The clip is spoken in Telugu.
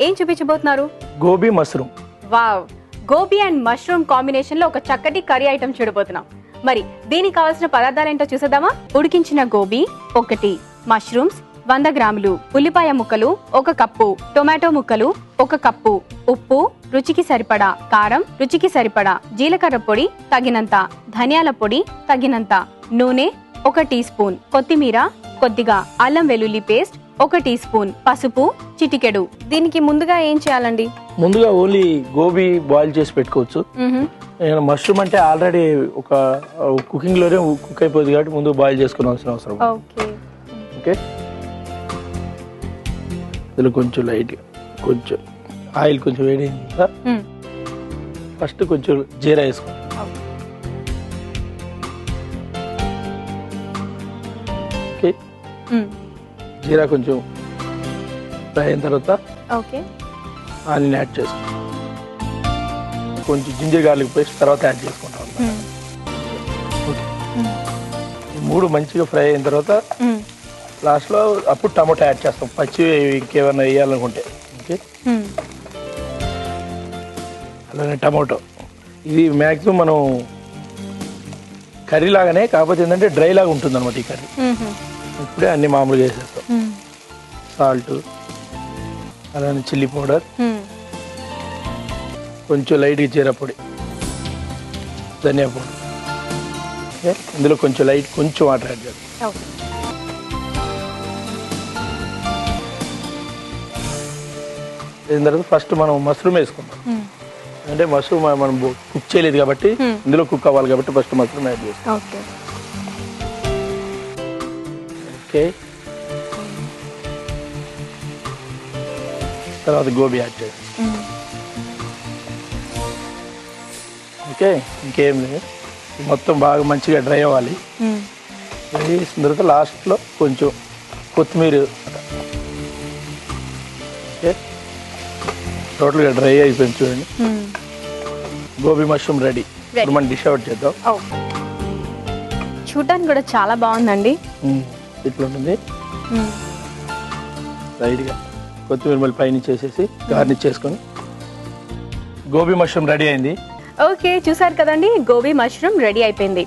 ఏం చూపించబోతున్నారు? Gobi mushroom. Wow, gobi and mushroom combination లో ఒక చక్కటి కర్రీ ఐటమ్ చూడబోతున్నాం. మరి దీనికి కావాల్సిన పదార్థాలు ఏంటో చూసేద్దామా? ఉడికించిన గోబీ 1, మష్రూమ్స్ 100 గ్రాములు, ఉల్లిపాయ ముక్కలు 1 కప్పు, టొమాటో ముక్కలు 1 కప్పు, ఉప్పు రుచికి సరిపడా, కారం రుచికి సరిపడా, జీలకర్ర పొడి తగినంత, ధనియాల పొడి తగినంత, నూనె 1 టీ స్పూన్, కొత్తిమీర కొద్దిగా, అల్లం వెల్లుల్లి పేస్ట్ 1 టీ స్పూన్, పసుపు చిటికెడు. దీనికి ముందుగా ఏం చేయాలండి? ముందుగా ఓన్లీ గోబీ బాయిల్ చేసి పెట్టుకోవచ్చు. మష్రూమ్ అంటే ఆల్రెడీ ఒక కుకింగ్ లోనే కుక్ అయిపోతుంది కాబట్టి ముందు బాయిల్ చేసుకోవాల్సిన అవసరం. ఓకే, ఇందులో కొంచెం లైట్ కొంచెం ఆయిల్ కొంచెం వేడి ఫస్ట్ కొంచెం జీరా వేసుకోండి. ఓకే, జీరా కొంచెం ఫ్రై అయిన తర్వాత ఆనియన్ యాడ్ చేసుకోండి. కొంచెం జింజర్ గార్లిక్ పేస్ట్ తర్వాత యాడ్ చేసుకుంటాం. ఈ 3 మంచిగా ఫ్రై అయిన తర్వాత లాస్ట్లో అప్పుడు టమాటో యాడ్ చేస్తాం, పచ్చి ఇంకేమైనా వేయాలనుకుంటే. ఓకే, అలానే టమాటో ఇది మ్యాక్సిమం మనం కర్రీ లాగానే, కాకపోతే ఏంటంటే డ్రై లాగా ఉంటుంది అనమాట ఈ కర్రీ. ఇప్పుడే అన్ని మామూలుగా వేసేస్తాం. సాల్ట్, అలానే చిల్లీ పౌడర్, కొంచెం లైట్గా జీరా పొడి, ధనియా పొడి. ఓకే, ఇందులో కొంచెం కొంచెం వాటర్ యాడ్ చేస్తాం. దీని తర్వాత ఫస్ట్ మనం మష్రూమ్ వేసుకుంటాం. అంటే మష్రూమ్ మనం కుక్ చేయలేదు కాబట్టి ఇందులో కుక్ అవ్వాలి కాబట్టి ఫస్ట్ మష్రూమ్ యాడ్ చేస్తాం. ఓకే, తర్వాత గోబీ యాడ్ చేస్తాం. ఓకే, ఇంకేం లేదు, మొత్తం బాగా మంచిగా డ్రై అవ్వాలి. డ్రై చేసిన తర్వాత లాస్ట్లో కొంచెం కొత్తిమీర. ఓకే, టోటల్గా డ్రై అయిపోయింది చూడండి. Gobi mushroom ready. ఇప్పుడు మనం డిష్ అవుట్ చేద్దాం. చూడటానికి కూడా చాలా బాగుందండి. ఇట్లా ఉంటుంది. రైట్గా కొత్తిమీర మళ్ళీ పైన చేసేసి గార్నిష్ చేసుకొని గోబీ మష్రూమ్ రెడీ అయింది. ఓకే, చూసారు కదండి, గోబీ మష్రూమ్ రెడీ అయిపోయింది.